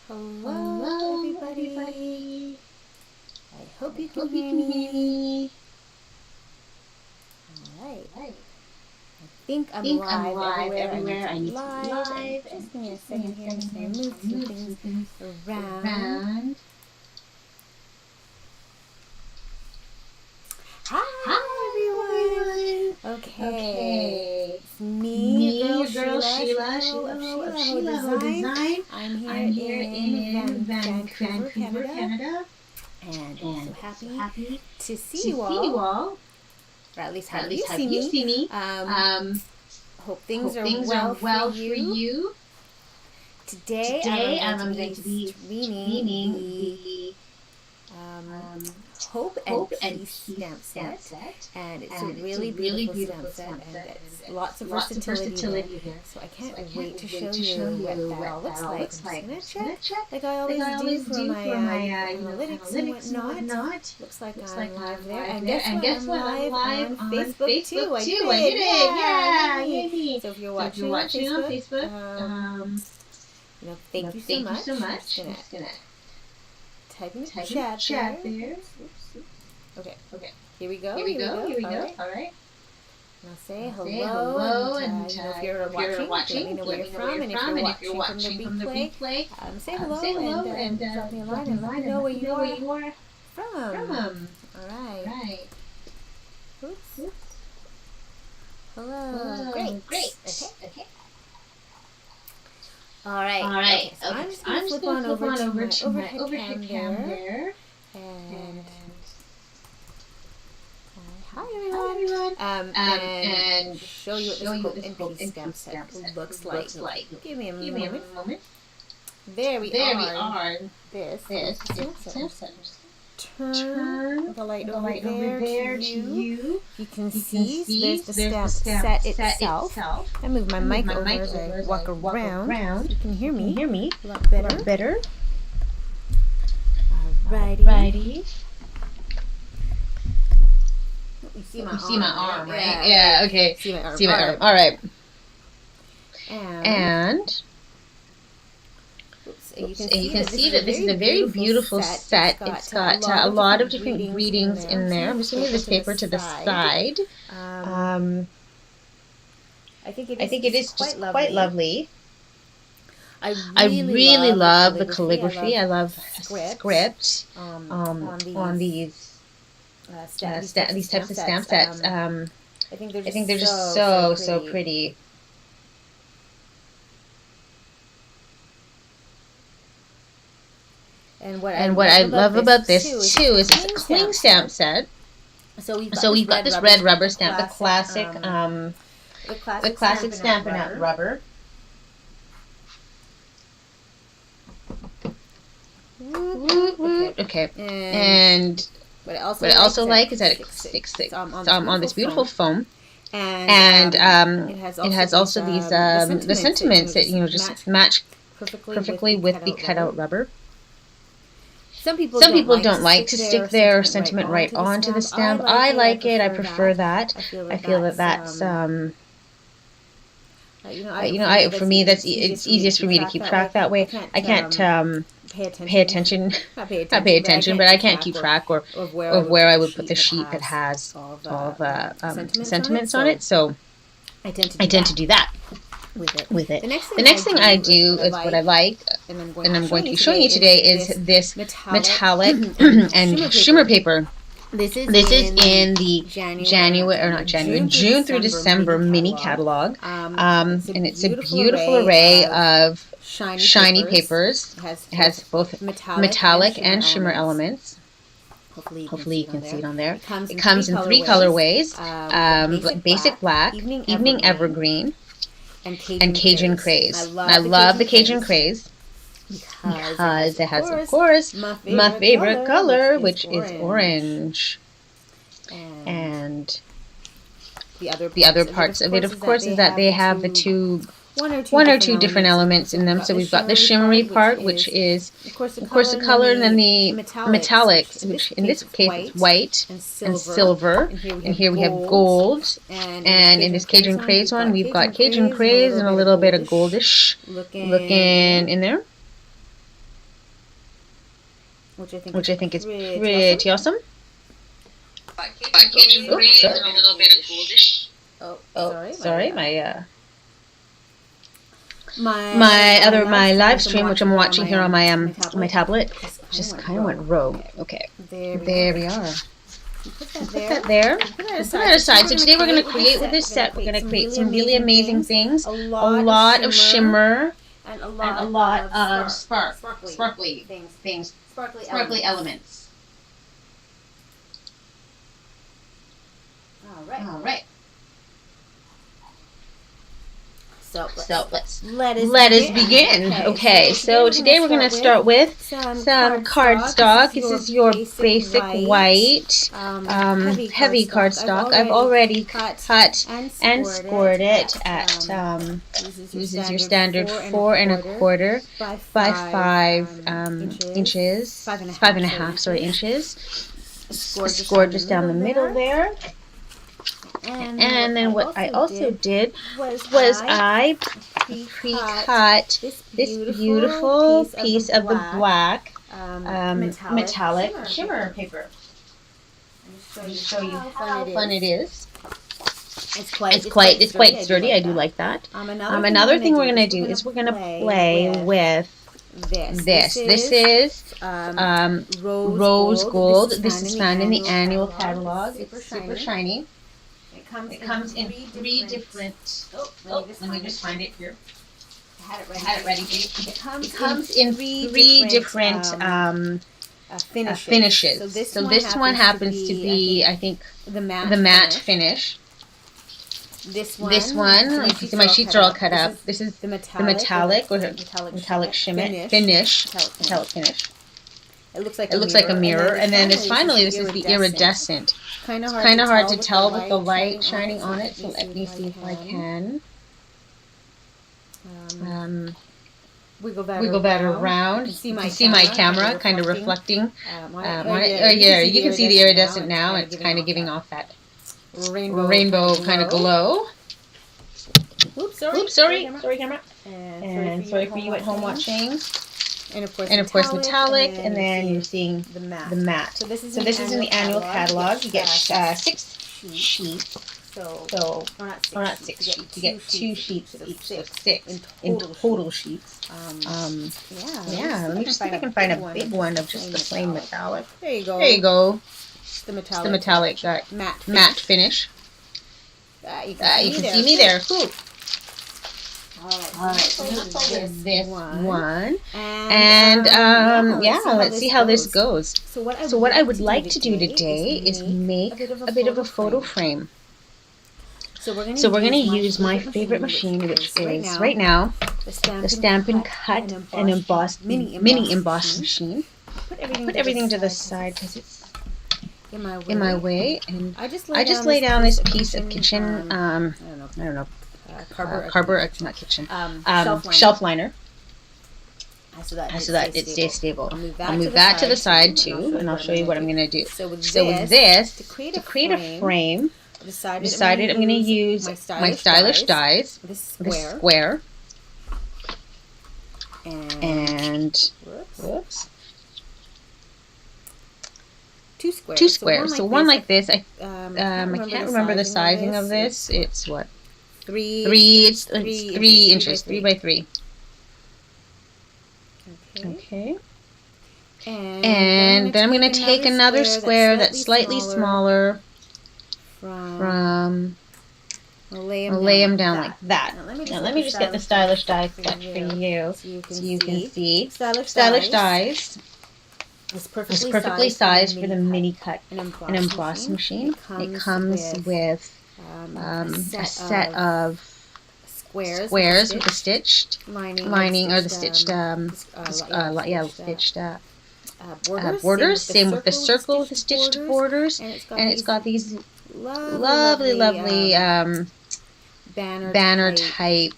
Hello, everybody. I hope you can hear me. Alright. I think I'm live everywhere. I need to be live. Just give me a second here. I'm just going to move some things around. Hi, everyone. Okay. It's me, your girl Sheila of Sheilaho Design. I'm here in Vancouver, Canada. And I'm so happy to see you all. Or at least how you see me. Hope things are well for you. Today I'm going to be streaming the Hope and Peace stamp set, and it's a really beautiful stamp set, and it's lots of versatility here. So I can't wait to show you what that all looks like. I'm just gonna check, like I always do for my analytics and whatnot. Looks like I'm live there, and guess what? I'm live on Facebook too. I did it! Yay! So if you're watching on Facebook, thank you so much. I'm just gonna type in the chat there. Okay. Here we go. All right. Now say hello, and if you're watching, let me know where you're from, and if you're watching from the replay, say hello and drop me a line and let me know where you are from. All right. Oops. Hello. Great. Okay. All right. So I'm just going to flip on over to my overhead cam there. And hi everyone. And show you what this Hope and Peace stamp set looks like. Give me a moment. There we are. This stamp set. Turn the light over there to you. You can see there's the stamp set itself. I move my mic over as I walk around. You can hear me a lot better. Alrighty. You see my arm, right? Yeah, okay. See my arm. Alright. And you can see that this is a very beautiful set. It's got a lot of different readings in there. I'm just going to move this paper to the side. I think it is just quite lovely. I really love the calligraphy. I love script on these types of stamp sets. I think they're just so pretty. And what I love about this too is it's a cling stamp set. So we've got this red rubber stamp, the classic Stampin' Up! Rubber. Okay. And what I also like is that it sticks on this beautiful foam. And it has also these the sentiments that just match perfectly with the cutout rubber. Some people don't like to stick their sentiment right onto the stamp. I like it. I prefer that. I feel that that's for me it's easiest for me to keep track that way. I can't pay attention, but I can't keep track of where I would put the sheet that has all the sentiments on it. So I tend to do that with it. The next thing I do is what I like, and I'm going to be showing you today is this metallic and shimmer paper. This is in the June through December mini catalog, and it's a beautiful array of shiny papers. It has both metallic and shimmer elements. Hopefully you can see it on there. It comes in three colorways: basic black, evening evergreen, and Cajun Craze. I love the Cajun Craze because it has, of course, my favorite color, which is orange. And the other parts of it, of course, is that they have the one or two different elements in them. So we've got the shimmery part, which is, of course, the color, and then the metallics, which in this case is white and silver. And here we have gold. And in this Cajun Craze one, we've got Cajun Craze and a little bit of goldish looking in there. which I think is pretty awesome. Oops, a little bit of goldish. Oh, sorry, my live stream, which I'm watching here on my tablet, just kind of went rogue. Okay, there we are. Put that there. Put that aside. So today we're going to create with this set. We're going to create some really amazing things. A lot of shimmer and a lot of sparkly things, sparkly elements. All right. So let us begin. Okay, so today we're going to start with some cardstock. This is your basic white, heavy cardstock. I've already cut and scored it at, this is your standard 4 1/4 by 5 inches, 5.5 inches. Scored just down the middle there. And then what I also did was I pre-cut this beautiful piece of the black metallic shimmer paper. Let me show you how fun it is. It's quite sturdy. I do like that. Another thing we're going to do is we're going to play with this. This is rose gold. This is found in the annual catalog. It's super shiny. It comes in 3 different. Let me just find it here. I had it ready. It comes in 3 different finishes. So this one happens to be, I think, the matte finish. This one, you can see my sheets are all cut up. This is the metallic shimmer finish. Metallic finish. It looks like a mirror, and then this is the iridescent. It's kind of hard to tell with the light shining on it, so let me see if I can. Wiggle that around. You can see my camera kind of reflecting on it. Yeah, you can see the iridescent now, and it's kind of giving off that rainbow kind of glow. Oops, sorry, camera. And sorry for you at home watching. And of course metallic, and then you're seeing the matte. So this is in the annual catalog. You get 6 sheets. So or not 6 sheets. You get 2 sheets of each, so 6 in total sheets. Yeah. Let me just see if I can find a big one of just the plain metallic. There you go. The metallic matte finish. You can see me there. Cool. Alright, so this one. And let's see how this goes. So what I would like to do today is make a bit of a photo frame. So we're going to use my favorite machine, which is right now the Stampin' Cut and Emboss mini emboss machine. Put everything to the side because it's in my way, and I just lay down this piece of kitchen I don't know. Cardboard, not kitchen, shelf liner, so that it stays stable. I'll move that to the side too, and I'll show you what I'm going to do. So with this, to create a frame, I decided I'm going to use my stylish dies, this square, and whoops. 2 squares. So one like this. I can't remember the sizing of this. It's what? 3 inches, 3 by 3. Okay. And then I'm going to take another square that's slightly smaller from, I'll lay them down like that. Now let me just get the stylish die set for you so you can see. Stylish dies is perfectly sized for the mini cut and emboss machine. It comes with a set of squares with the stitched lining or the stitched borders. Same with the circle with the stitched borders, and it's got these lovely banner type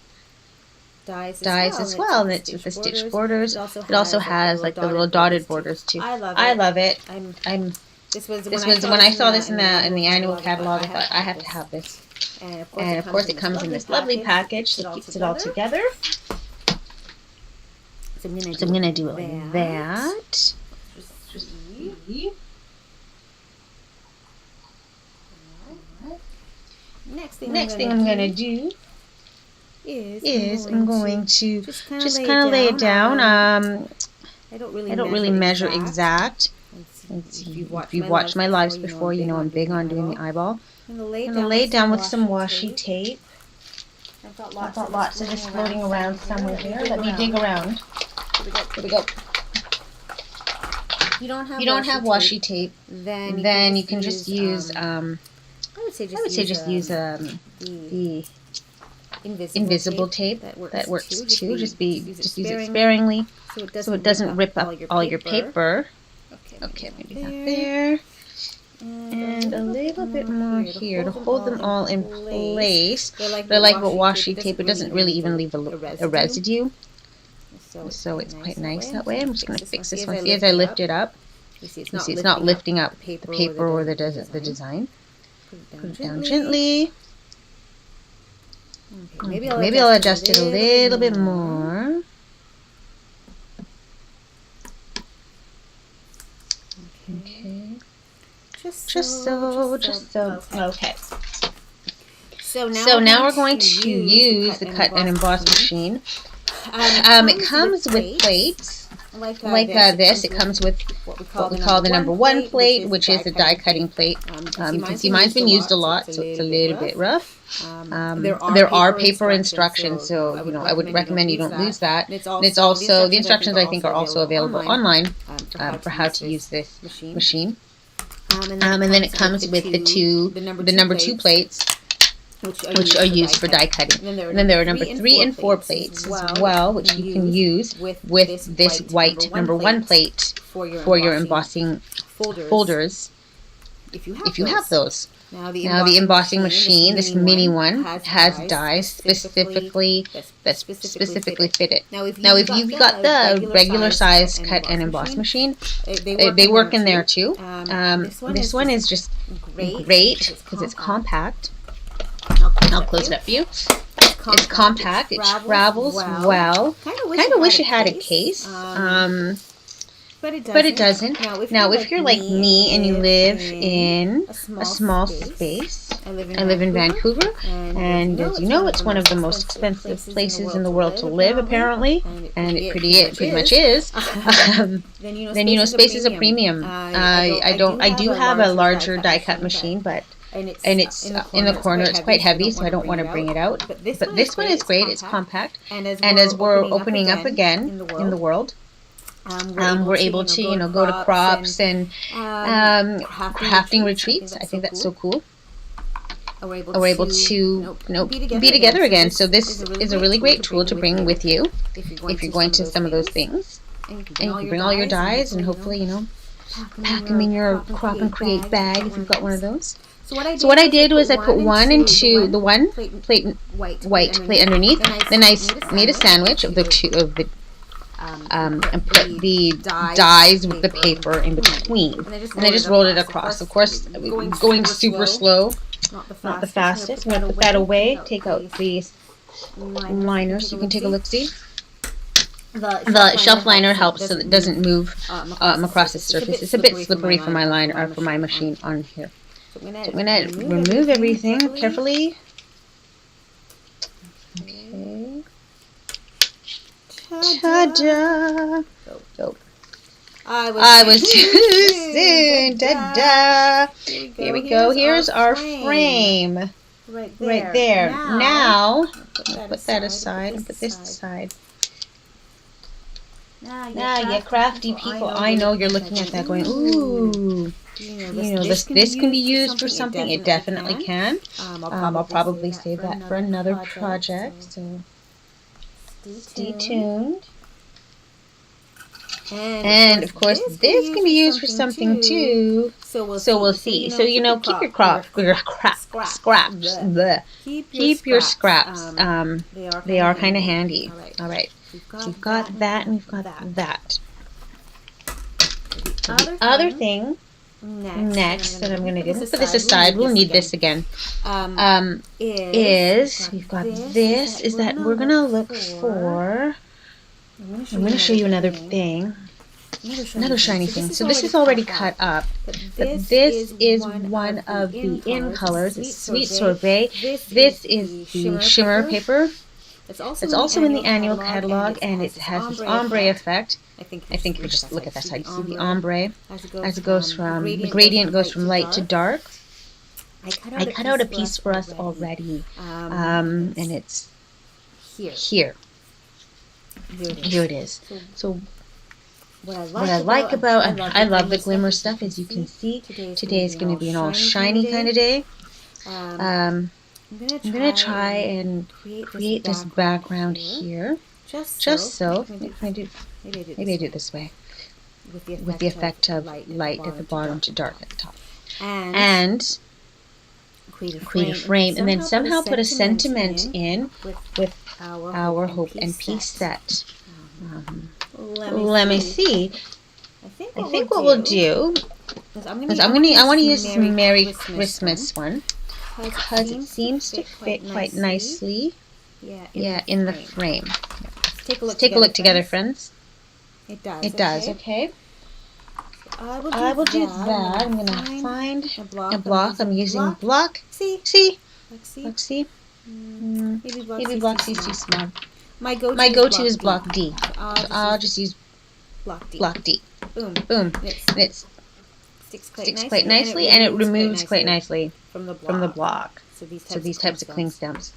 dies as well, and it's with the stitched borders. It also has like the little dotted borders too. I love it. This was when I saw this in the annual catalog. I thought I have to have this. And of course it comes in this lovely package that keeps it all together. So I'm gonna do it like that. next thing I'm gonna do is I'm going to just kind of lay it down. I don't really measure exact. If you've watched my lives before, you know I'm big on doing the eyeball. I'm gonna lay it down with some washi tape. I've got lots of just floating around somewhere here. Let me dig around. Here we go. If you don't have washi tape, then you can just use I would say just use the invisible tape. That works too. Just use it sparingly so it doesn't rip up all your paper. Okay, maybe that there. And a little bit more here to hold them all in place. But I like about washi tape, it doesn't really even leave a residue. So it's quite nice that way. I'm just going to fix this one. See, as I lift it up, you see it's not lifting up the paper or the design. Put it down gently. Maybe I'll adjust it a little bit more. Okay. Just so. Okay. So now we're going to use the cut and emboss machine. It comes with plates like this. It comes with what we call the number 1 plate, which is the die cutting plate. You can see mine's been used a lot, so it's a little bit rough. There are paper instructions, so I would recommend you don't lose that. And it's also the instructions I think are also available online for how to use this machine. And then it comes with the number 2 plates, which are used for die cutting. And then there are number 3 and 4 plates as well, which you can use with this white number 1 plate for your embossing folders if you have those. Now the embossing machine, this mini one, has dies specifically fitted. Now if you've got the regular size cut and emboss machine, they work in there too. This one is just great because it's compact. I'll close it up for you. It's compact. It travels well. Kind of wish it had a case. But it doesn't. Now, if you're like me and you live in a small space, I live in Vancouver, and as you know, it's one of the most expensive places in the world to live, apparently, and it pretty much is. Then space is a premium. I do have a larger die cut machine, and it's in the corner. It's quite heavy, so I don't want to bring it out. But this one is great. It's compact, and as we're opening up again in the world, we're able to go to crops and crafting retreats. I think that's so cool. We're able to be together again. So this is a really great tool to bring with you if you're going to some of those things. And you can bring all your dies and hopefully pack them in your crop and create bag if you've got one of those. So what I did was I put one into the one plate, white plate underneath. Then I made a sandwich of the two and put the dies with the paper in between. And I just rolled it across. Of course, going super slow, not the fastest. I'm going to put that away, take out these liners so you can take a look-see. The shelf liner helps so that it doesn't move across the surface. It's a bit slippery for my liner or for my machine on here. So I'm going to remove everything carefully. Okay. Ta-da! Oh. I was too soon. Ta-da! Here we go. Here's our frame. Right there. Now, put that aside and put this aside. Now, you crafty people, I know you're looking at that going, ooh, this can be used for something. It definitely can. I'll probably save that for another project. So stay tuned. And of course, this can be used for something too. So we'll see. So keep your scraps. Keep your scraps. They are kind of handy. All right. We've got that and we've got that. The other thing next that I'm going to do, put this aside, we'll need this again, is we've got this, is that we're going to look for, I'm going to show you another thing. Another shiny thing. So this is already cut up, but this is one of the in colors. It's Sweet Sorbet. This is the shimmer paper. It's also in the annual catalog, and it has this ombre effect. I think if you just look at that side, you see the ombre as it goes from, the gradient goes from light to dark. I cut out a piece for us already, and it's here. Here it is. So what I like about, I love the glimmer stuff, as you can see. Today is going to be an all shiny kind of day. I'm going to try and create this background here, just so. Maybe I do it this way, with the effect of light at the bottom to dark at the top. And create a frame, and then somehow put a sentiment in with our hope and peace set. Let me see. I think what we'll do is I want to use this Merry Christmas one, because it seems to fit quite nicely. In the frame. Let's take a look together, friends. It does. Okay. I will do that. I'm going to find a block. I'm using block C. Block C. Maybe block C is too small. My go-to is block D. So I'll just use block D. Boom. And it sticks quite nicely, and it removes quite nicely from the block. So these types of cling stamps.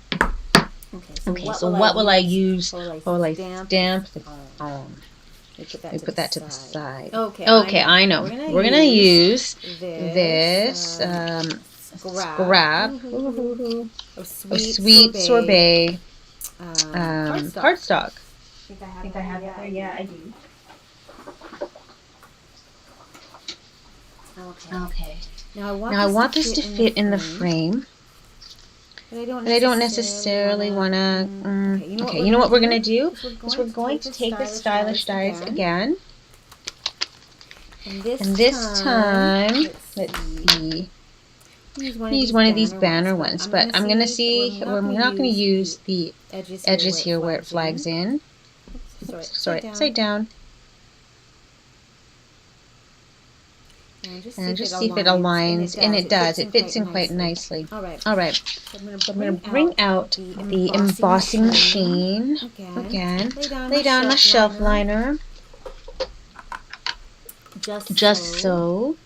Okay, so what will I use? What will I stamp the foam? We put that to the side. Okay, I know. We're gonna use this scrap of Sweet Sorbet cardstock. I think I have that there. Yeah, I do. Okay. Now I want this to fit in the frame. But I don't necessarily want to... okay, you know what we're going to do? Is we're going to take the stylish dies again. And this time, let's see. Use one of these banner ones, but I'm going to see, we're not going to use the edges here where it flags in. Sorry, upside down. And just see if it aligns, and it does. It fits in quite nicely. All right. So I'm going to bring out the embossing machine again. Lay down my shelf liner, just so.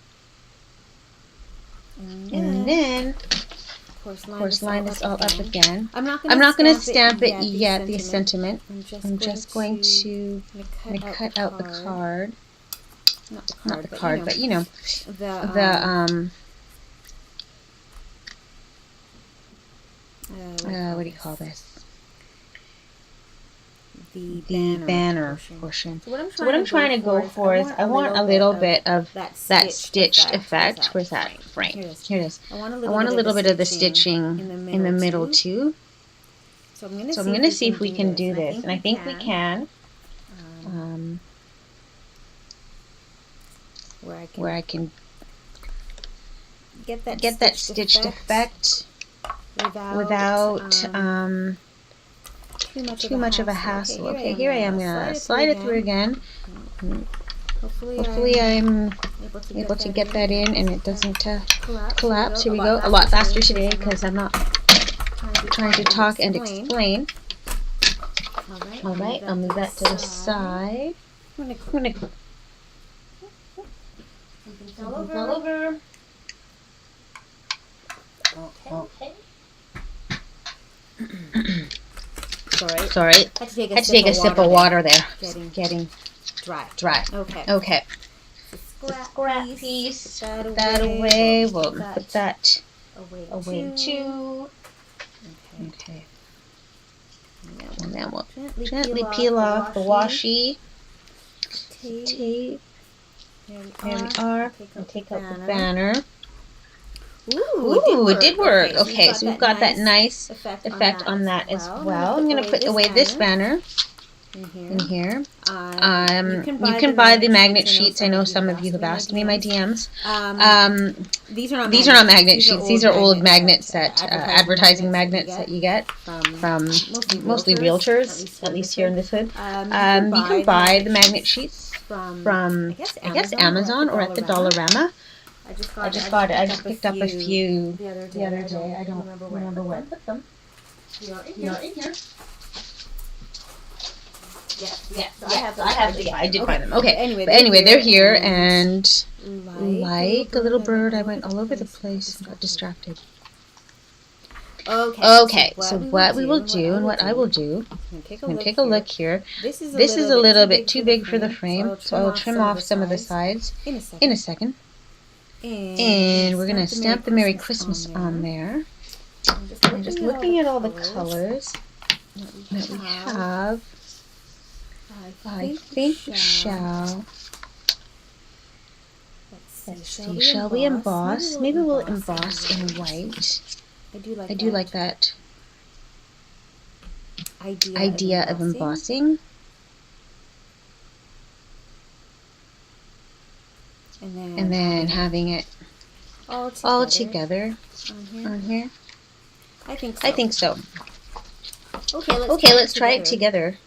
And then, of course, line this all up again. I'm not going to stamp it yet, the sentiment. I'm just going to cut out the card. Not the card, but you know, what do you call this? The banner portion. So what I'm trying to go for is I want a little bit of that stitched effect. Where's that frame? Here it is. I want a little bit of the stitching in the middle too. So I'm going to see if we can do this, and I think we can. Where I can get that stitched effect without too much of a hassle. Okay, here I am going to slide it through again. Hopefully I'm able to get that in and it doesn't collapse. Here we go. A lot faster today because I'm not trying to talk and explain. Alright, I'll move that to the side. I'm going to all over. Okay. Sorry. Had to take a sip of water there. Getting dry. Okay. Scrap piece. Put that away. We'll put that away too. Okay. And then we'll gently peel off the washi tape. There we are. And take out the banner. Ooh, it did work. Okay, so we've got that nice effect on that as well. I'm going to put away this banner in here. You can buy the magnet sheets. I know some of you have asked me in my DMs. These are not magnet sheets. These are old magnets that advertising magnets that you get from mostly realtors, at least here in this hood. You can buy the magnet sheets from I guess Amazon or at the Dollarama. I just got it. I just picked up a few the other day. I don't remember where I put them. They are in here. I did find them. Okay. But anyway, they're here, and like a little bird, I went all over the place and got distracted. Okay, so what we will do and what I will do, I'm going to take a look here. This is a little bit too big for the frame, so I will trim off some of the sides in a second. And we're going to stamp the Merry Christmas on there. I'm just looking at all the colors that we have. I think shall we emboss? Maybe we'll emboss in white. I do like that idea of embossing. And then having it all together on here. I think so. Okay, let's try it together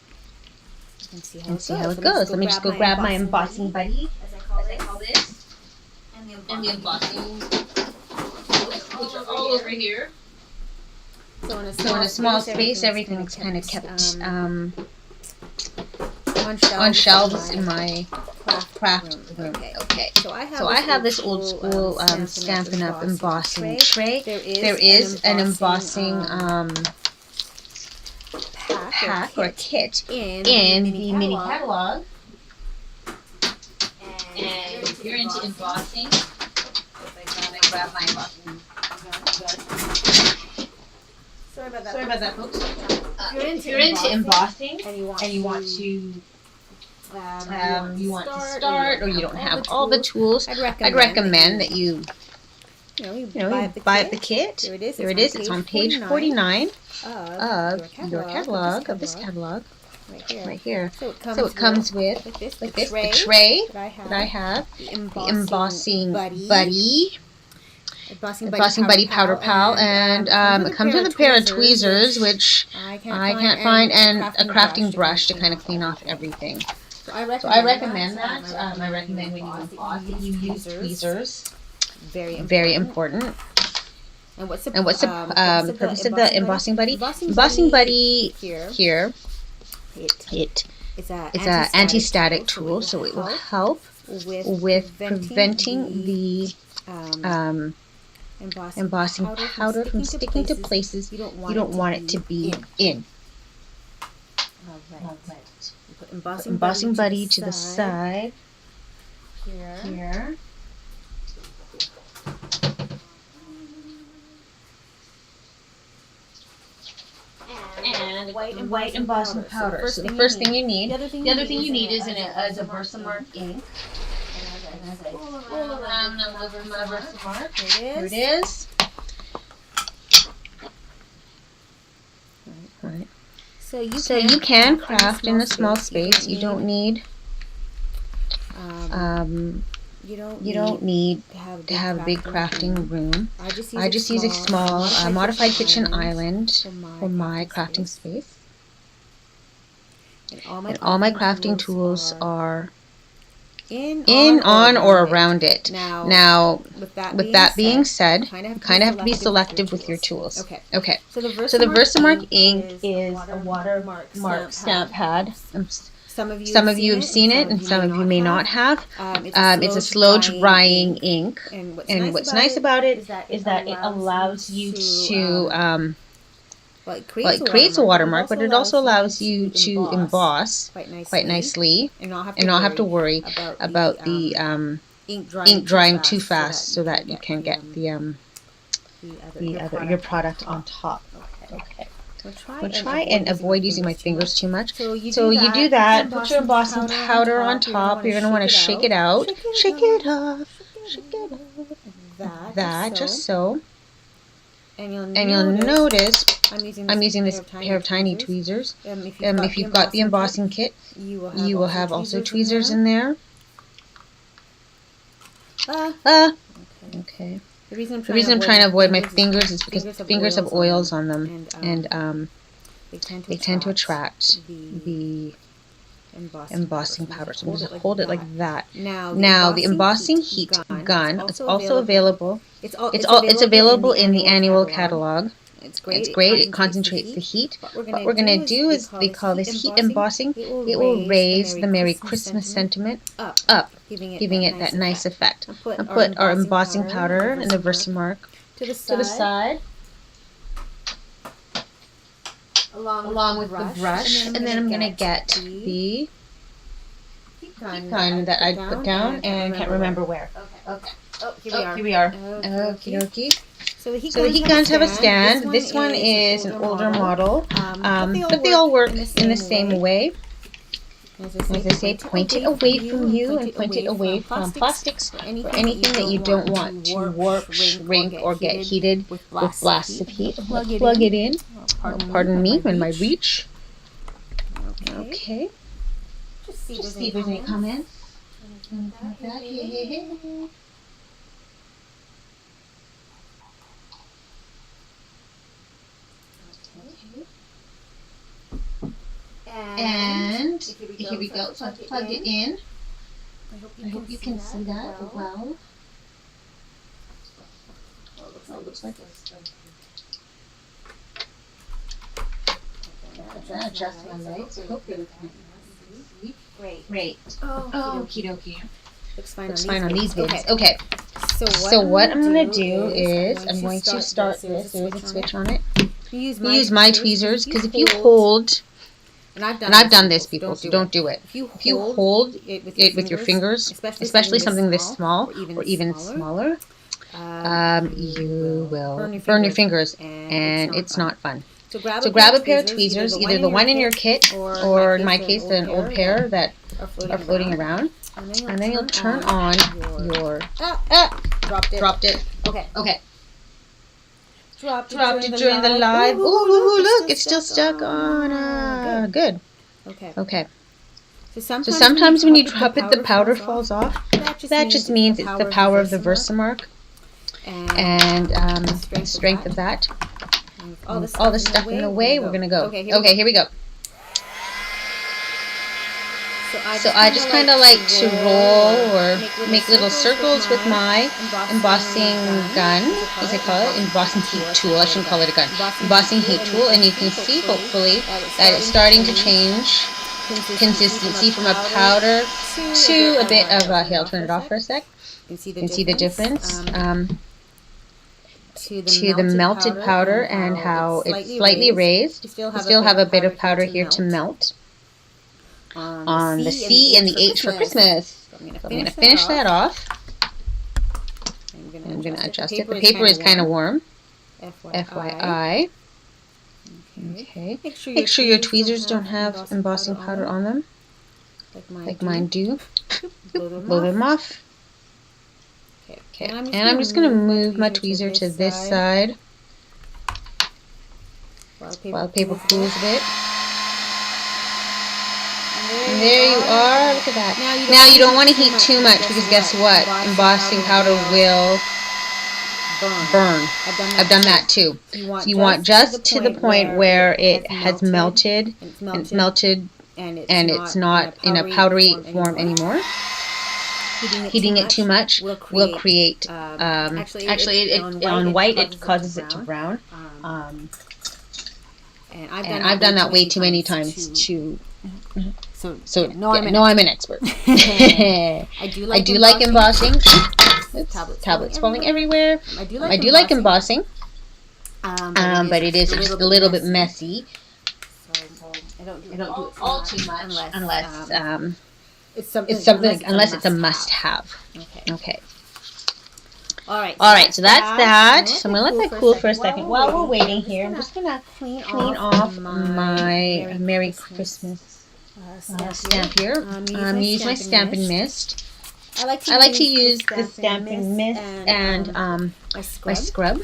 and see how it goes. Let me just go grab my embossing buddy, as I call this, and the embossing tools, which are all over here. So in a small space, everything is kind of kept on shelves in my craft room. Okay. So I have this old school Stampin' Up! Embossing tray. There is an embossing pack or kit in the mini catalog. And if you're into embossing, I grab my embossing. Sorry about that, folks. If you're into embossing and you want to start, or you don't have all the tools, I'd recommend that you buy the kit. There it is. It's on page 49 of your catalog, of this catalog, right here. So it comes with the tray that I have, the embossing buddy. Embossing Buddy Powder Pal, and it comes with a pair of tweezers, which I can't find, and a crafting brush to kind of clean off everything. So I recommend that. I recommend when you emboss that you use tweezers. Very important. And what's the purpose of the Embossing Buddy? Embossing Buddy here, it's an anti-static tool, so it will help with preventing the embossing powder from sticking to places you don't want it to be in. Alright. Put embossing buddy to the side. Here. And white embossing powder. So the first thing you need, the other thing you need is a Versamark ink. And as I pull around, I'm looking for my Versamark. Here it is. Right. So you can craft in a small space. You don't need you don't need to have a big crafting room. I just use a small modified kitchen island for my crafting space. And all my crafting tools are in, on, or around it. Now, with that being said, you kind of have to be selective with your tools. Okay. So the Versamark ink is a watermark stamp pad. Some of you have seen it, and some of you may not have. It's a slow drying ink, and what's nice about it is that it allows you to it creates a watermark, but it also allows you to emboss quite nicely and not have to worry about the ink drying too fast, so that you can get your product on top. Okay. We'll try and avoid using my fingers too much. So you do that, put your embossing powder on top. You're going to want to shake it out. Shake it off. That, just so. And you'll notice I'm using this pair of tiny tweezers. If you've got the embossing kit, you will have also tweezers in there. Okay. The reason I'm trying to avoid my fingers is because fingers have oils on them, and they tend to attract the embossing powder. So I'm just going to hold it like that. Now the embossing heat gun is also available. It's available in the annual catalog. It's great. It concentrates the heat. What we're going to do is they call this heat embossing. It will raise the Merry Christmas sentiment up, giving it that nice effect. I'll put our embossing powder and the Versamark to the side, along with the brush, and then I'm going to get the heat gun that I put down and can't remember where. Okay. Oh, here we are. Okie dokie. So the heat guns have a stand. This one is an older model, but they all work in the same way. As I say, point it away from you and point it away from plastics or anything that you don't want to warp, shrink, or get heated with blasts of heat. Plug it in. Pardon me when my reach. Okay. Just see if there's any comments. And here we go. So I've plugged it in. I hope you can see that well. Oh, it looks like this. That's adjust my legs. So hopefully we can see. Great. Oh, okie dokie. Looks fine on these vids. Okay. So what I'm going to do is I'm going to start this. There is a switch on it. Use my tweezers because if you hold... And I've done this before, so don't do it. If you hold it with your fingers, especially something this small or even smaller, you will burn your fingers, and it's not fun. So grab a pair of tweezers, either the one in your kit, or in my case, an old pair that are floating around, and then you'll turn on your... Dropped it. Okay. Dropped it during the live. Ooh, look, it's still stuck on. Good. Okay. So sometimes when you drop it, the powder falls off. That just means it's the power of the Versamark and the strength of that. All the stuff in the way, we're gonna go. Okay, here we go. So I just kind of like to roll or make little circles with my embossing gun, as I call it, embossing heat tool. I shouldn't call it a gun. Embossing heat tool, and you can see hopefully that it's starting to change consistency from a powder to a bit of a... Here, I'll turn it off for a sec. You can see the difference to the melted powder and how it's slightly raised. You still have a bit of powder here to melt. On the C and the H for Christmas. So I'm going to finish that off. I'm going to adjust it. The paper is kind of warm. FYI. Okay. Make sure your tweezers don't have embossing powder on them, like mine do. Blow them off. Okay. And I'm just going to move my tweezer to this side while the paper cools a bit. And there you are. Look at that. Now you don't want to heat too much because guess what? Embossing powder will burn. I've done that too. So you want just to the point where it has melted, and it's melted, and it's not in a powdery form anymore. Heating it too much will create. Actually, on white it causes it to brown. And I've done that way too many times to. So I'm an expert. I do like embossing. Oops, tablets falling everywhere. I do like embossing, but it is just a little bit messy. So I don't do it all too much unless unless it's a must-have. Okay. All right. So that's that. So I'm gonna let that cool for a second. While we're waiting here, I'm just gonna clean off my Merry Christmas stamp here. Use my Stampin' Mist. I like to use the Stampin' Mist and my scrub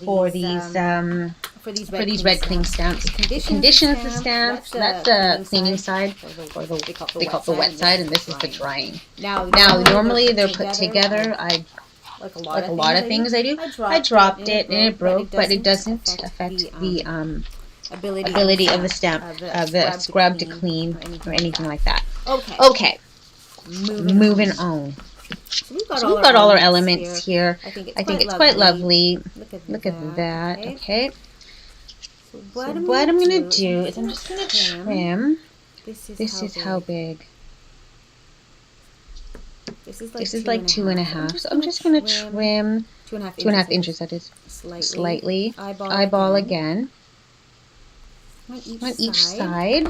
for these red cling stamps. It conditions the stamps. That's the cleaning side, or they call it the wet side, and this is the drying. Now normally they're put together. Like a lot of things I do. I dropped it and it broke, but it doesn't affect ability of the stamp, the scrub to clean or anything like that. Okay, moving on. So we've got all our elements here. I think it's quite lovely. Look at that. Okay. So what I'm going to do is I'm just going to trim. This is how big. This is like 2.5. So I'm just going to trim 2.5 inches, that is, slightly. Eyeball again. On each side.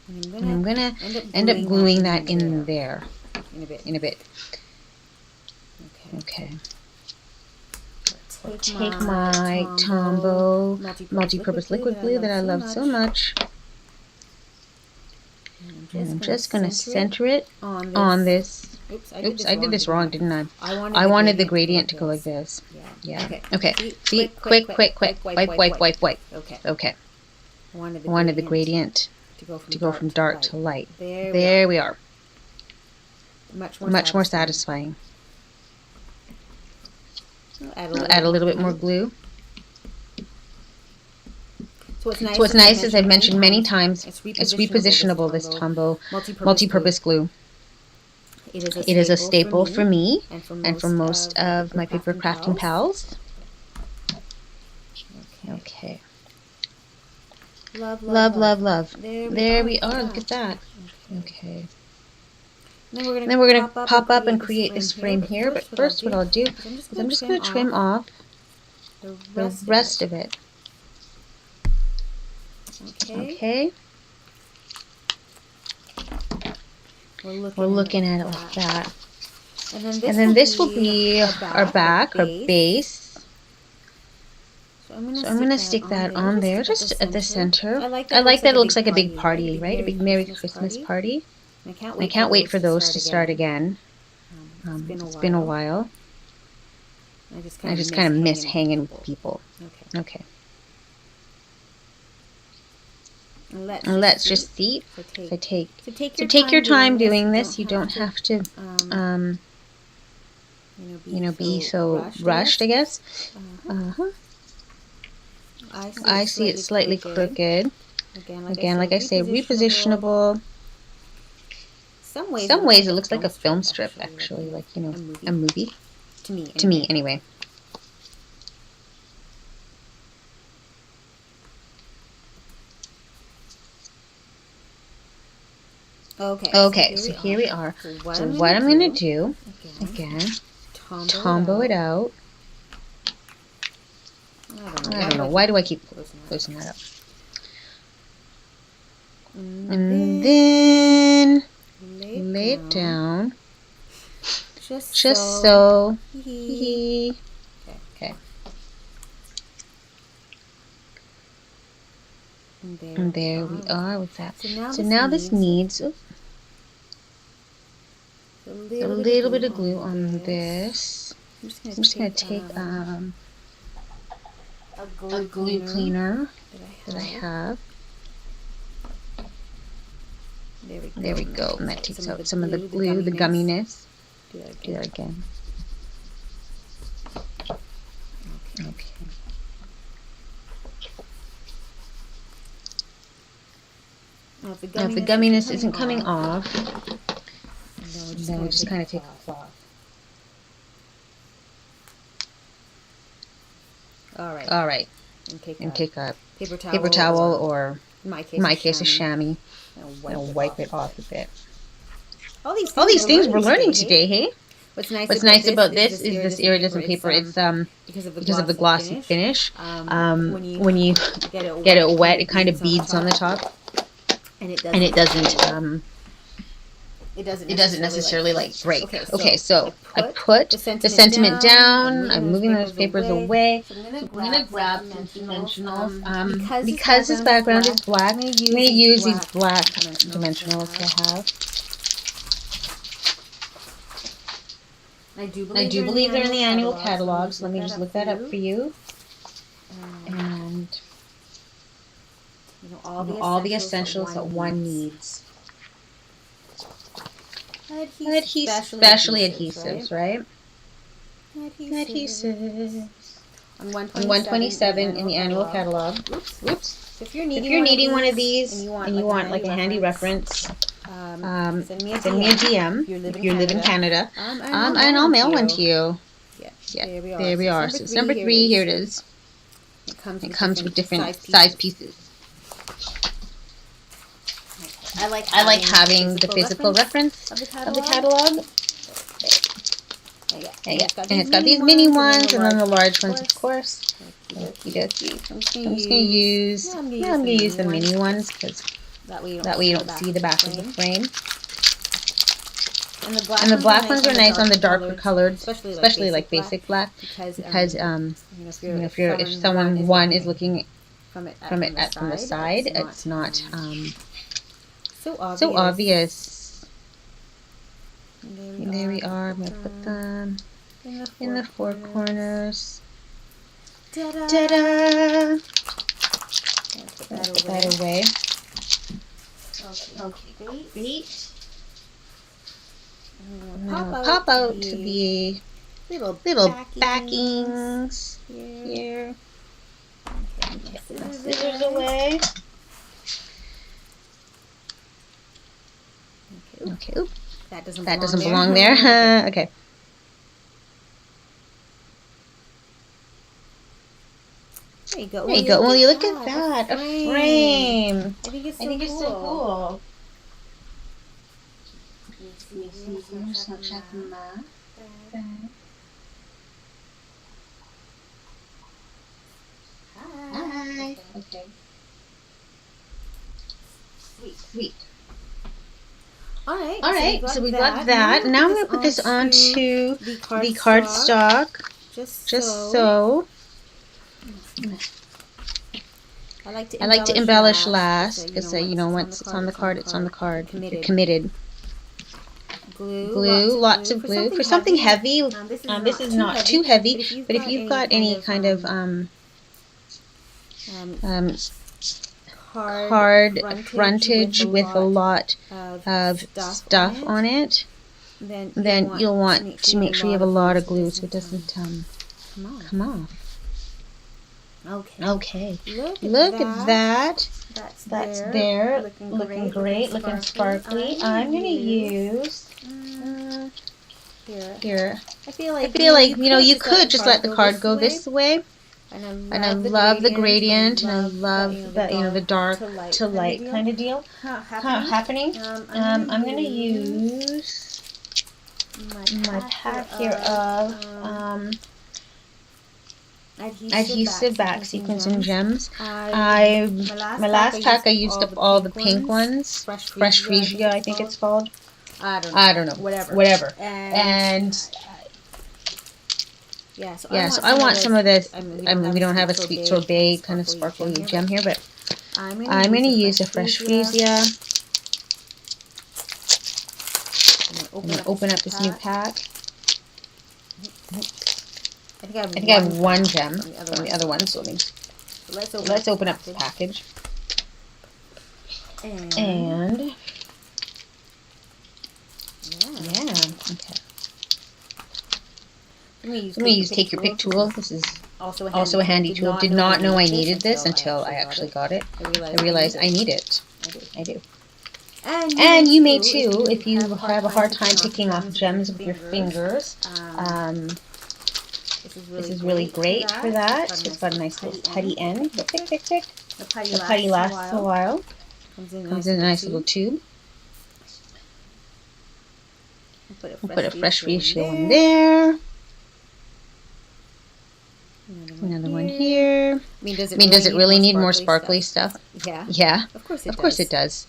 And I'm going to end up gluing that in there in a bit. Okay. Take my Tombow multi-purpose liquid glue that I love so much. And I'm just going to center it on this. Oops, I did this wrong, didn't I? I wanted the gradient to go like this. Yeah. Okay. See? Quick. Wipe. Okay. I wanted the gradient to go from dark to light. There we are. Much more satisfying. I'll add a little bit more glue. So what's nice, as I've mentioned many times, it's repositionable, this Tombow multi-purpose glue. It is a staple for me and for most of my paper crafting pals. Okay. Love. There we are. Look at that. Okay. Then we're going to pop up and create this frame here. But first what I'll do is I'm just going to trim off the rest of it. Okay. We're looking at it like that. And then this will be our back, our base. So I'm going to stick that on there, just at the center. I like that it looks like a big party, right? A big Merry Christmas party. I can't wait for those to start again. It's been a while. I just kind of miss hanging with people. Okay. And let's just see. So take your time doing this. You don't have to, be so rushed, I guess. I see it slightly crooked. Again, like I say, repositionable. Some ways it looks like a film strip, actually, like, a movie. To me, anyway. Okay, so here we are. So what I'm going to do, again, Tombow it out. I don't know, why do I keep closing that up? And then lay it down. Just so. Okay. And there we are with that. So now this needs a little bit of glue on this. I'm just going to take a glue cleaner that I have. There we go. And that takes out some of the glue, the gumminess. Do that again. Okay. Now if the gumminess isn't coming off, then we just kind of take a cloth. All right. And take a paper towel or, in my case, a chamois, and wipe it off a bit. All these things we're learning today, hey? What's nice about this is this iridescent paper. It's because of the glossy finish. When you get it wet, it kind of beads on the top, and it doesn't necessarily like break. Okay, so I put the sentiment down. I'm moving those papers away. So I'm gonna grab some dimensionals. Because this background is black, I'm gonna use these black dimensionals I have. I do believe they're in the annual catalog, so let me just look that up for you. And all the essentials that one needs. Especially adhesives, right? Adhesives. on 127 in the annual catalog. Whoops. So if you're needing one of these and you want like a handy reference, send me a DM if you live in Canada, and I'll mail one to you. Yeah, there we are. So it's number 3. Here it is. It comes with different size pieces. I like having the physical reference of the catalog. And it's got these mini ones and then the large ones, of course. Okie dokie. I'm just going to use the mini ones because that way you don't see the back of the frame. And the black ones are nice on the darker colored, especially like basic black, because if someone is looking from the side, it's not so obvious. And there we are. I'm going to put them in the 4 corners. Ta-da! Put that away. Okay, great. Pop out the little backings here. Okay, put the scissors away. Okay, oops. That doesn't belong there. Okay. There you go. Well, you look at that. A frame. I think it's so cool. Hi. Okay. Sweet. Alright, so we got that. Now I'm going to put this onto the cardstock, just so. I like to embellish last, because once it's on the card, it's on the card. You're committed. Glue, lots of glue. For something heavy, this is not too heavy, but if you've got any kind of hard frontage with a lot of stuff on it, then you'll want to make sure you have a lot of glue so it doesn't come off. Okay. Look at that. That's there. Looking great. Looking sparkly. I'm going to use here. I feel like you could just let the card go this way. And I love the gradient, and I love the dark to light kind of deal happening. I'm going to use my pack here of adhesive back sequins and gems. My last pack I used up all the pink ones, Fresh Freesia I think it's called. I don't know. Whatever. And so I want some of this. I mean, we don't have a sweet sorbet kind of sparkly gem here, but I'm going to use a Fresh Freesia. I'm going to open up this new pack. I think I have one gem from the other one, so let's open up the package. And okay. I'm going to use Take Your Pick tool. This is also a handy tool. Did not know I needed this until I actually got it. I realized I need it. I do. And you may too if you have a hard time picking off gems with your fingers. This is really great for that. It's got a nice little putty end. Tick. The putty lasts a while. Comes in a nice little tube. We'll put a Fresh Freesia one there. Another one here. I mean, does it really need more sparkly stuff? Yeah. Of course it does.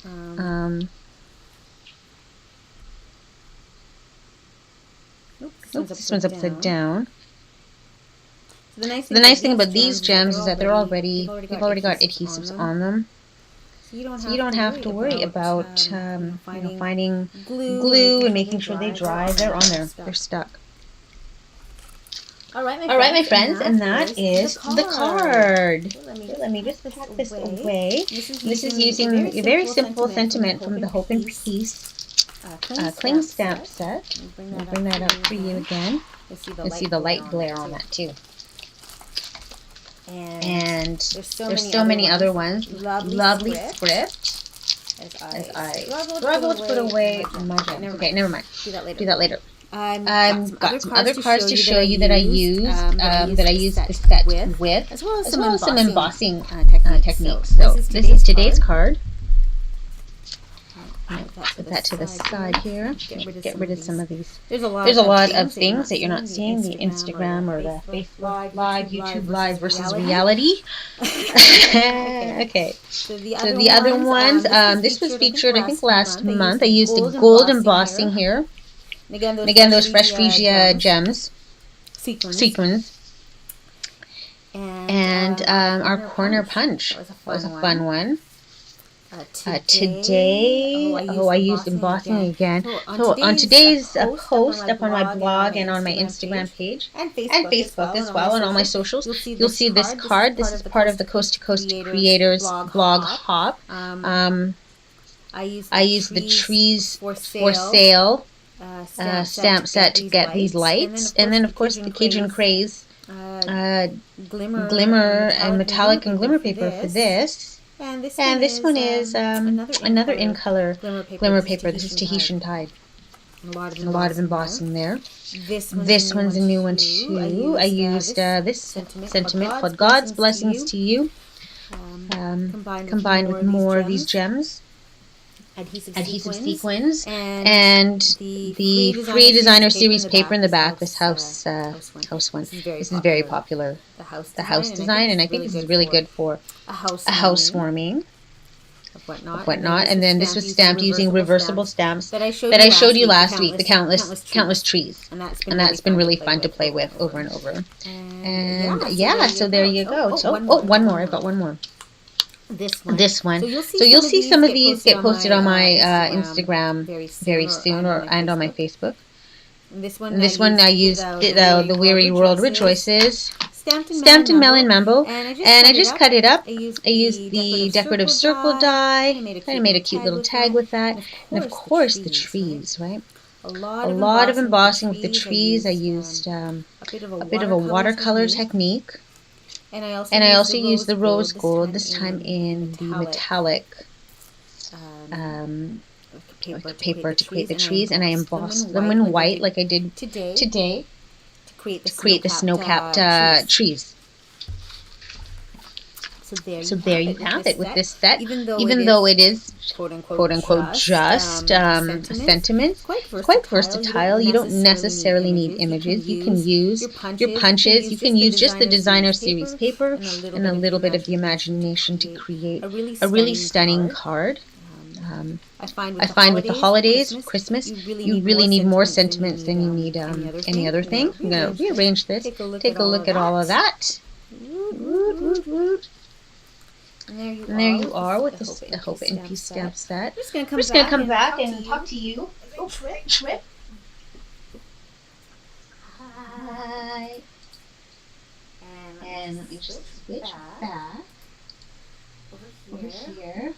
This one's upside down. The nice thing about these gems is that they've already got adhesives on them. So you don't have to worry about finding glue and making sure they dry. They're on there. They're stuck. All right, my friends, and that is the card. Let me just pack this away. This is using a very simple sentiment from the Hope and Peace cling stamp set. I'll bring that up for you again. You'll see the light glare on that too. And there's so many other ones. Lovely script. As I struggle to put away my gems. Okay, never mind. Do that later. Got some other cards to show you that I used the set with, as well as some embossing techniques. So this is today's card. Put that to the side here. Get rid of some of these. There's a lot of things that you're not seeing. The Instagram or the Facebook Live, YouTube Live versus reality. Okay. So the other ones, this was featured I think last month. I used the gold embossing here. And again, those fresh freesia gems, sequins. And our corner punch. That was a fun one. Today, I used embossing again. So on today's post up on my blog and on my Instagram page and Facebook as well, and all my socials, you'll see this card. This is part of the Coast to Coast Creators blog hop. I used the trees for sale stamp set to get these lights, and then of course the Cajun Craze glimmer and metallic and glimmer paper for this. And this one is another in color glimmer paper. This is Tahitian Tide. A lot of embossing there. This one's a new one too. I used this sentiment called God's Blessings to You, combined with more of these gems. Adhesive sequins, and the free designer series paper in the back. This house one. This is very popular. The house design, and I think this is really good for a housewarming of whatnot. And then this was stamped using reversible stamps that I showed you last week. The countless trees, and that's been really fun to play with over and over. And yeah, so there you go. So one more. I've got one more. This one. So you'll see some of these get posted on my Instagram very soon, and on my Facebook. This one I used the Weary World Rejoices, stamped in melon mambo, and I just cut it up. I used the decorative circle die, kind of made a cute little tag with that, and of course the trees, right? A lot of embossing with the trees. I used a bit of a watercolor technique. And I also used the rose gold, this time in the metallic paper to create the trees, and I embossed them in white like I did today to create the snow-capped trees. So there you have it with this set. Even though it is quote unquote just a sentiment, quite versatile. You don't necessarily need images. You can use your punches. You can use just the designer series paper and a little bit of the imagination to create a really stunning card. I find with the holidays, Christmas, you really need more sentiments than you need any other thing. I'm going to rearrange this. Take a look at all of that. And there you are with the Hope and Peace stamp set. We're just going to come back and talk to you. Oh, Trip. Hi. And let me just switch back over here.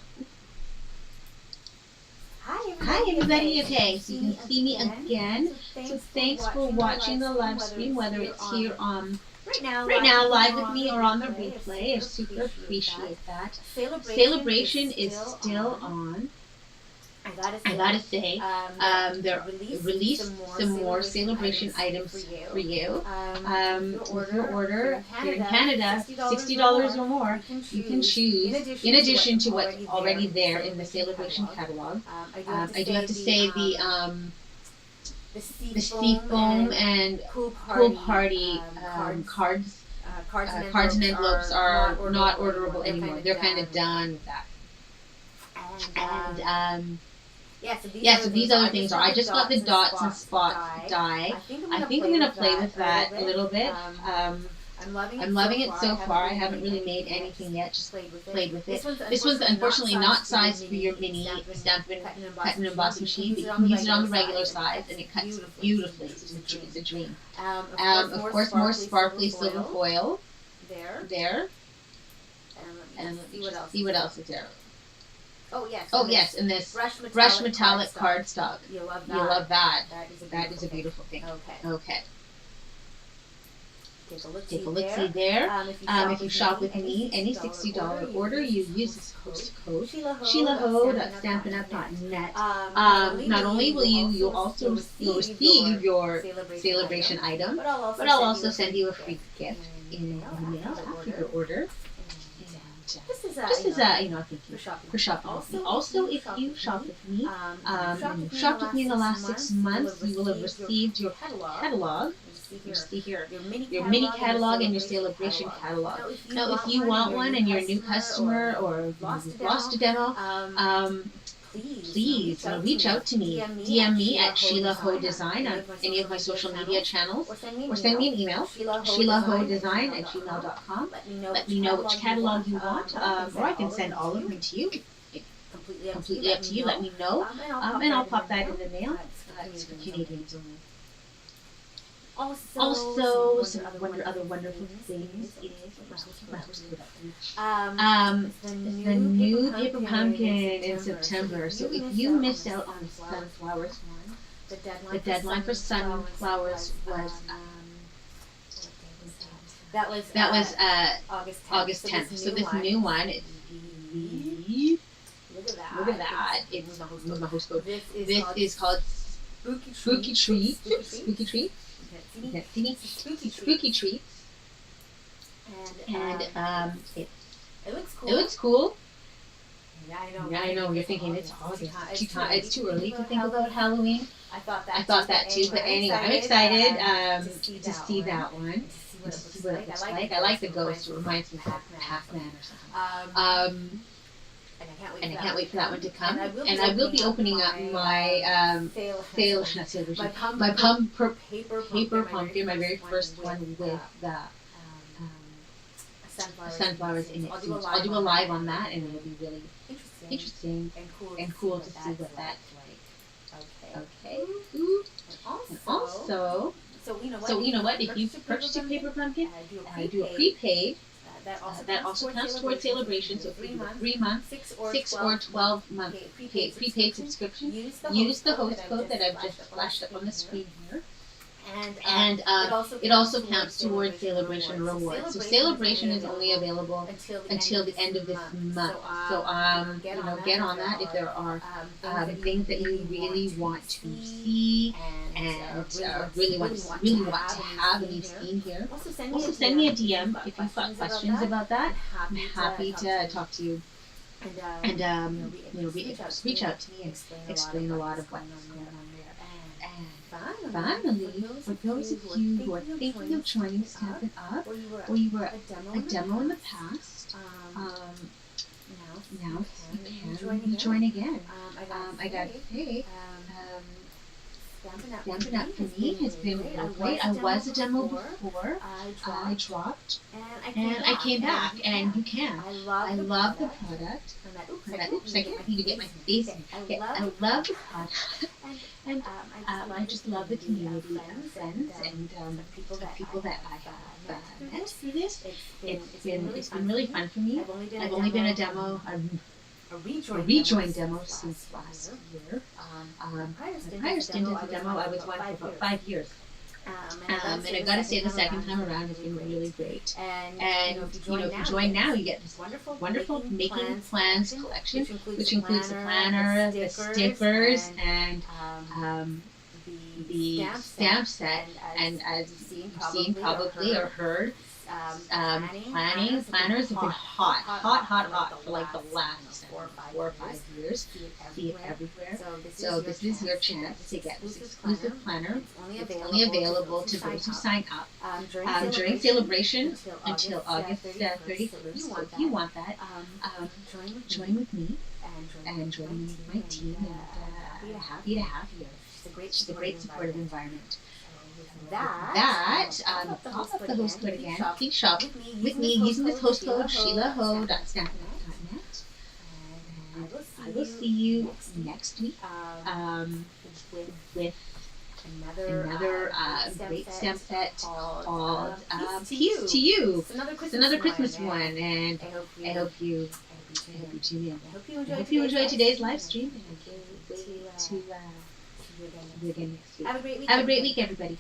Hi everybody. Okay, so you can see me again. So thanks for watching the live stream, whether it's here on right now live with me or on the replay. I super appreciate that. Celebration is still on. I gotta say, they're released some more celebration items for you. With your order here in Canada, $60 or more, you can choose, in addition to what's already there in the celebration catalog. I do have to say the seafoam and pool party cards and envelopes are not orderable anymore. They're kind of done with that. And so these other things are, I just got the dots and spots die. I think I'm going to play with that a little bit. I'm loving it so far. I haven't really made anything yet, just played with it. This one's unfortunately not sized for your mini Stampin' Cut and Emboss machine, but you can use it on the regular size, and it cuts beautifully. It's a dream. Of course, more sparkly silver foil. There. And let me see what else is there. Oh yes, and this brushed metallic cardstock. You'll love that. That is a beautiful thing. Okay. take a look-see there. If you shop with me, any $60 order, you use this host code, sheilaho.stampin'up.net. Not only will you'll also receive your celebration item, but I'll also send you a free gift in the mail after your order. Just as a thank you for shopping with me. Also, if you shop with me, and you've shopped with me in the last 6 months, you will have received your catalog. You see here your mini catalog and your celebration catalog. Now, if you want one and you're a new customer or you've lost a demo, please reach out to me. DM me at sheilaho.design on any of my social media channels, or send me an email, sheilaho.design@gmail.com. Let me know which catalog you want, or I can send all of them to you. Completely up to you. Let me know, and I'll pop that in the mail. It's for Canadians only. Also, some other wonderful things is my host code. The new paper pumpkin in September. So if you missed out on the sunflowers one, the deadline for sunflowers was August 10th. So this new one, look at that. It's my host code. This is called Spooky Treat. Spooky treats, and it looks cool. Yeah, I know. You're thinking it's August. It's too early to think about Halloween. I thought that too. But anyway, I'm excited to see that one. To see what it looks like. I like the ghost. It reminds me of Pac-Man or something. And I can't wait for that one to come. And I will be opening up my my paper pumpkin, my very first one with the sunflowers in it. So I'll do a live on that, and it'll be really interesting and cool to see what that's like. Okay. And also, so you know what? If you purchase a paper pumpkin, I do a prepaid. That also counts towards celebration. So if you do a 3-month, 6 or 12-month prepaid subscription, use the host code that I've just flashed up on the screen here. And it also counts towards celebration rewards. So celebration is only available until the end of this month. So get on that if there are things that you really want to see and really want to have and you've seen here. Also send me a DM if you've got questions about that. I'm happy to talk to you. And reach out to me and explain a lot of what's going on there. And finally, for those of you who are thinking of joining Stampin' Up, or you were a demo in the past, now you can join again. I gotta say, Stampin' Up for me has been really great. I was a demo before, I dropped, and I came back, and you can. I love the product. Oops, I can't even get my face in. I love the product. And I just love the community and friends and the people that I have met through this. It's been really fun for me. I've only been a demo, a rejoin demo since last year. My prior stint as a demo, I was one for about 5 years. And I've got to say, the second time around has been really great. And if you join now, you get this wonderful Making Plans collection, which includes the planner, the stickers, and the stamp set. And as you've seen probably or heard, planners have been hot for like the last 4 or 5 years. See it everywhere. So this is your chance to get this exclusive planner. It's only available to those who sign up during celebration until August 31st. So if you want that, join with me and join my team. And happy to have you. It's just a great supportive environment. I'll pop up the host code again. Please shop with me using this host code, sheilaho.stampin'up.net. I will see you next week with another great stamp set called Peace to You. It's another Christmas one, and I hope you tune in. I hope you enjoyed today's live stream, and I can't wait to see you again next week. Have a great week, everybody.